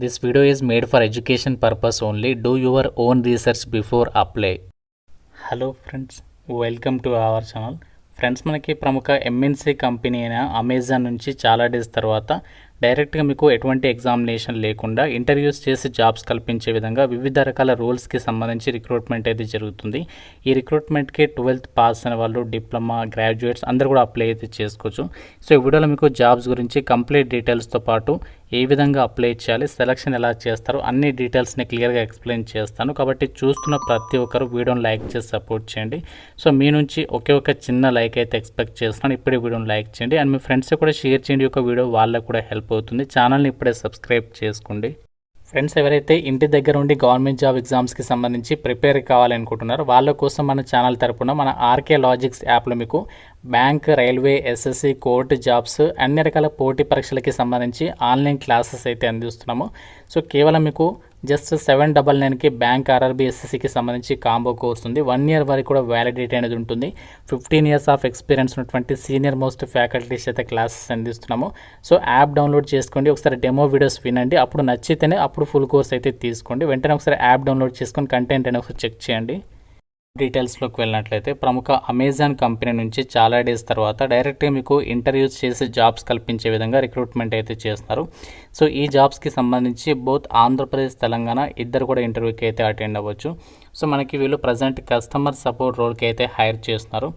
This video is made for education purpose only. Do your own research before apply. Hello friends, welcome to our channel. Friends, మనకి ప్రముఖ MNC company అయిన Amazon నుంచి చాలా days తర్వాత డైరెక్ట్గా మీకు ఎటువంటి ఎగ్జామినేషన్ లేకుండా ఇంటర్వ్యూస్ చేసి జాబ్స్ కల్పించే విధంగా వివిధ రకాల రోల్స్కి సంబంధించి రిక్రూట్మెంట్ అయితే జరుగుతుంది. ఈ రిక్రూట్మెంట్కి 12th పాస్ అయిన వాళ్ళు, డిప్లొమా, గ్రాడ్యుయేట్స్ అందరూ కూడా అప్లై అయితే చేసుకోవచ్చు. సో ఈ వీడియోలో మీకు జాబ్స్ గురించి కంప్లీట్ డీటెయిల్స్తో పాటు ఏ విధంగా అప్లై చేయాలి, సెలక్షన్ ఎలా చేస్తారు, అన్ని డీటెయిల్స్ని క్లియర్గా ఎక్స్ప్లెయిన్ చేస్తాను. కాబట్టి చూస్తున్న ప్రతి ఒక్కరు వీడియోని లైక్ చేసి సపోర్ట్ చేయండి. సో మీ నుంచి ఒకే ఒక చిన్న లైక్ అయితే ఎక్స్పెక్ట్ చేస్తున్నాను. ఇప్పుడే వీడియోని లైక్ చేయండి అండ్ మీ ఫ్రెండ్స్ కూడా షేర్ చేయండి. ఒక వీడియో వాళ్ళకు కూడా హెల్ప్ అవుతుంది. ఛానల్ని ఇప్పుడే సబ్స్క్రైబ్ చేసుకోండి. ఫ్రెండ్స్, ఎవరైతే ఇంటి దగ్గర ఉండి గవర్నమెంట్ జాబ్ ఎగ్జామ్స్కి సంబంధించి ప్రిపేర్ కావాలనుకుంటున్నారో వాళ్ళ కోసం మన ఛానల్ తరపున మన ఆర్కే లాజిక్స్ యాప్లో మీకు bank, railway, SSC, court jobs అన్ని రకాల పోటీ పరీక్షలకి సంబంధించి ఆన్లైన్ క్లాసెస్ అయితే అందిస్తున్నాము. సో కేవలం మీకు జస్ట్ 799కి బ్యాంక్, ఆర్ఆర్బీ, ఎస్ఎస్సికి సంబంధించి కాంబో కోర్స్ ఉంది. 1 year వరకు కూడా వ్యాలిడిటీ అనేది ఉంటుంది. 15 years ఆఫ్ ఎక్స్పీరియన్స్ ఉన్నటువంటి సీనియర్ మోస్ట్ ఫ్యాకల్టీస్ అయితే క్లాసెస్ అందిస్తున్నాము. సో యాప్ డౌన్లోడ్ చేసుకోండి, ఒకసారి డెమో వీడియోస్ వినండి, అప్పుడు నచ్చితేనే అప్పుడు ఫుల్ కోర్స్ అయితే తీసుకోండి. వెంటనే ఒకసారి యాప్ డౌన్లోడ్ చేసుకొని కంటెంట్ అనేది ఒకసారి చెక్ చేయండి. డీటెయిల్స్లోకి వెళ్ళినట్లయితే ప్రముఖ అమెజాన్ కంపెనీ నుంచి చాలా డేస్ తర్వాత డైరెక్ట్గా మీకు ఇంటర్వ్యూస్ చేసి జాబ్స్ కల్పించే విధంగా రిక్రూట్మెంట్ అయితే చేస్తున్నారు. సో ఈ జాబ్స్కి సంబంధించి బోత్ ఆంధ్రప్రదేశ్, తెలంగాణ ఇద్దరు కూడా ఇంటర్వ్యూకి అయితే అటెండ్ అవ్వచ్చు. సో మనకి వీళ్ళు ప్రజెంట్ కస్టమర్ సపోర్ట్ రోల్కి అయితే హైర్ చేస్తున్నారు.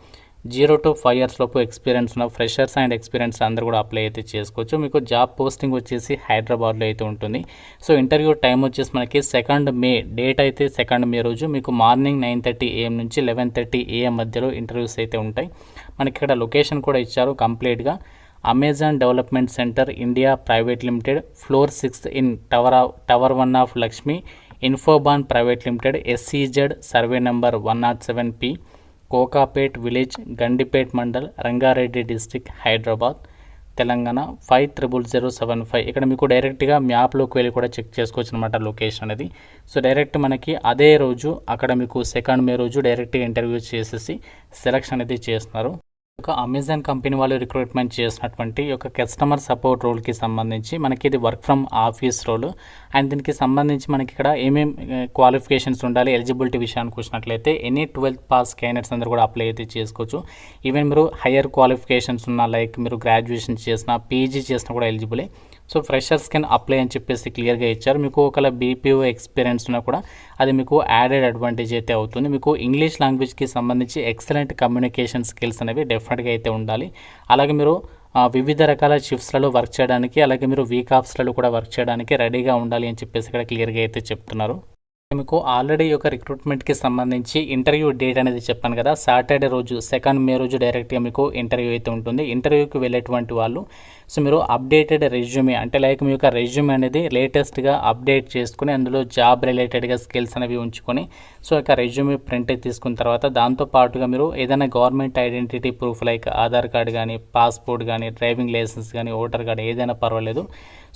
0 to 5 years లోపు ఎక్స్పీరియన్స్ ఉన్న ఫ్రెషర్స్ అండ్ ఎక్స్పీరియన్స్ అందరూ కూడా అప్లై అయితే చేసుకోవచ్చు. మీకు జాబ్ పోస్టింగ్ వచ్చేసి హైదరాబాద్లో అయితే ఉంటుంది. సో ఇంటర్వ్యూ టైం వచ్చేసి మనకి 2nd May డేట్ అయితే 2nd May రోజు మీకు మార్నింగ్ 9:30 AM నుంచి 11:30 AM మధ్యలో ఇంటర్వ్యూస్ అయితే ఉంటాయి. మనకి ఇక్కడ లొకేషన్ కూడా ఇచ్చారు కంప్లీట్గా. Amazon development centre India private limited, floor 6 in tower 1 of Lakshmi Infobahn private limited, SEZ survey number 107P, Kokapet village, Gandipet mandal, Rangareddy district, Hyderabad, Telangana 500075. ఇక్కడ మీకు డైరెక్ట్గా మ్యాప్లోకి వెళ్ళి కూడా చెక్ చేసుకోవచ్చు అనమాట లొకేషన్ అనేది. సో డైరెక్ట్ మనకి అదే రోజు అక్కడ మీకు 2nd May రోజు డైరెక్ట్గా ఇంటర్వ్యూ చేసేసి సెలక్షన్ అనేది చేస్తున్నారు. ఒక అమెజాన్ కంపెనీ వాళ్ళు రిక్రూట్మెంట్ చేసినటువంటి ఒక కస్టమర్ సపోర్ట్ రోల్కి సంబంధించి మనకి ఇది work from office role and దీనికి సంబంధించి మనకి ఇక్కడ ఏమేమి క్వాలిఫికేషన్స్ ఉండాలి, ఎలిజిబిలిటీ విషయానికి వచ్చినట్లయితే ఎనీ 12th పాస్ క్యాండిడేట్స్ అందరూ కూడా అప్లై అయితే చేసుకోవచ్చు. ఈవెన్ మీరు హయ్యర్ క్వాలిఫికేషన్స్ ఉన్న లైక్ మీరు గ్రాడ్యుయేషన్ చేసినా, పీజీ చేసినా కూడా ఎలిజిబులే. సో ఫ్రెషర్స్ కెన్ అప్లై అని చెప్పేసి క్లియర్గా ఇచ్చారు. మీకు ఒకవేళ బీపీఓ ఎక్స్పీరియన్స్ ఉన్నా కూడా అది మీకు యాడెడ్ అడ్వాంటేజ్ అయితే అవుతుంది. మీకు ఇంగ్లీష్ లాంగ్వేజ్కి సంబంధించి ఎక్సలెంట్ కమ్యూనికేషన్ స్కిల్స్ అనేవి డెఫినెట్గా అయితే ఉండాలి. అలాగే మీరు వివిధ రకాల షిఫ్ట్స్లలో వర్క్ చేయడానికి, అలాగే మీరు వీక్ ఆఫ్స్లలో కూడా వర్క్ చేయడానికి రెడీగా ఉండాలి అని చెప్పేసి ఇక్కడ క్లియర్గా అయితే చెప్తున్నారు. మీకు ఆల్రెడీ ఒక రిక్రూట్మెంట్కి సంబంధించి ఇంటర్వ్యూ డేట్ అనేది చెప్పాను కదా, సాటర్డే రోజు 2nd May రోజు డైరెక్ట్గా మీకు ఇంటర్వ్యూ అయితే ఉంటుంది. ఇంటర్వ్యూకి వెళ్ళేటువంటి వాళ్ళు సో మీరు అప్డేటెడ్ రెజ్యూమే అంటే లైక్ మీ యొక్క రెజ్యూమే అనేది లేటెస్ట్గా అప్డేట్ చేసుకుని అందులో జాబ్ రిలేటెడ్గా స్కిల్స్ అనేవి ఉంచుకొని సో ఇక రెజ్యూమే ప్రింట్ తీసుకున్న తర్వాత దాంతో పాటుగా మీరు ఏదైనా government identity proof like Aadhaar card కానీ, పాస్పోర్ట్ కానీ, డ్రైవింగ్ లైసెన్స్ కానీ, ఓటర్ కార్డు ఏదైనా పర్వాలేదు.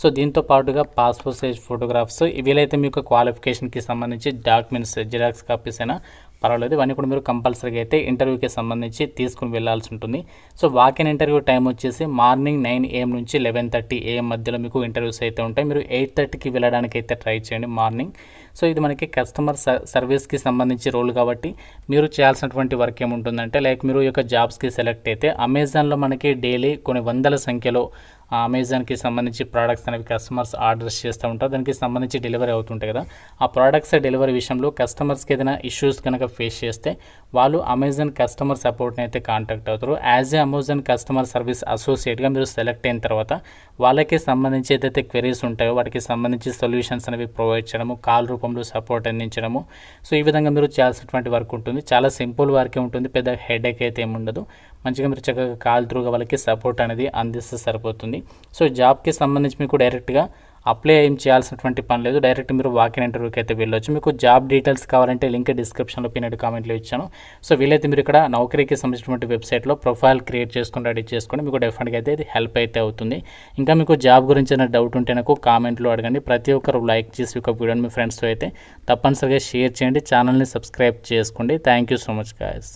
సో దీంతో పాటుగా పాస్పోర్ట్ సైజ్ ఫోటోగ్రాఫ్స్ వీలైతే మీకు క్వాలిఫికేషన్కి సంబంధించి డాక్యుమెంట్స్ జిరాక్స్ కాపీస్ అయినా పర్వాలేదు, ఇవన్నీ కూడా మీరు కంపల్సరీగా అయితే ఇంటర్వ్యూకి సంబంధించి తీసుకుని వెళ్ళాల్సి ఉంటుంది. సో వాకిన్ ఇంటర్వ్యూ టైం వచ్చేసి మార్నింగ్ 9 AM నుంచి 11:30 AM మధ్యలో మీకు ఇంటర్వ్యూస్ అయితే ఉంటాయి. మీరు 8:30కి వెళ్ళడానికి అయితే ట్రై చేయండి మార్నింగ్. సో ఇది మనకి కస్టమర్ సర్వీస్కి సంబంధించి రోల్ కాబట్టి మీరు చేయాల్సినటువంటి వర్క్ ఏముంటుందంటే లైక్ మీరు ఈ యొక్క జాబ్స్కి సెలెక్ట్ అయితే అమెజాన్లో మనకి డైలీ కొన్ని వందల సంఖ్యలో అమెజాన్కి సంబంధించి ప్రోడక్ట్స్ అనేవి కస్టమర్స్ ఆర్డర్స్ చేస్తూ ఉంటారు. దానికి సంబంధించి డెలివరీ అవుతుంటాయి కదా, ఆ ప్రోడక్ట్స్ డెలివరీ విషయంలో కస్టమర్స్కి ఏదైనా ఇష్యూస్ కనుక ఫేస్ చేస్తే వాళ్ళు అమెజాన్ కస్టమర్ సపోర్ట్ని అయితే కాంటాక్ట్ అవుతారు. As a Amazon customer service అసోసియేట్గా మీరు సెలెక్ట్ అయిన తర్వాత వాళ్ళకి సంబంధించి ఏదైతే క్వెరీస్ ఉంటాయో వాటికి సంబంధించి సొల్యూషన్స్ అనేవి ప్రొవైడ్ చేయడము, కాల్ రూపంలో సపోర్ట్ అందించడము. సో ఈ విధంగా మీరు చేయాల్సినటువంటి వర్క్ ఉంటుంది. చాలా సింపుల్ వర్కే ఉంటుంది, పెద్ద హెడేక్ అయితే ఏమి ఉండదు. మంచిగా మీరు చక్కగా కాల్ త్రూగా వాళ్ళకి సపోర్ట్ అనేది అందిస్తే సరిపోతుంది. సో జాబ్కి సంబంధించి మీకు డైరెక్ట్గా అప్లై ఏం చేయాల్సినటువంటి పని లేదు, డైరెక్ట్ మీరు వాకిన్ ఇంటర్వ్యూకి అయితే వెళ్ళొచ్చు. మీకు జాబ్ డీటెయిల్స్ కావాలంటే లింక్ డిస్క్రిప్షన్లో పిన్నెడ్ కామెంట్లో ఇచ్చాను. సో వీలైతే మీరు ఇక్కడ నౌకరీకి సంబంధించినటువంటి వెబ్సైట్లో ప్రొఫైల్ క్రియేట్ చేసుకొని రెడీ చేసుకొని మీకు డెఫినెట్గా అయితే ఇది హెల్ప్ అయితే అవుతుంది. ఇంకా మీకు జాబ్ గురించి ఏదైనా డౌట్ ఉంటే నాకు కామెంట్లో అడగండి. ప్రతి ఒక్కరు లైక్ చేసి ఒక వీడియోని మీ ఫ్రెండ్స్తో అయితే తప్పనిసరిగా షేర్ చేయండి. ఛానల్ని సబ్స్క్రైబ్ చేసుకోండి. Thank you so much guys.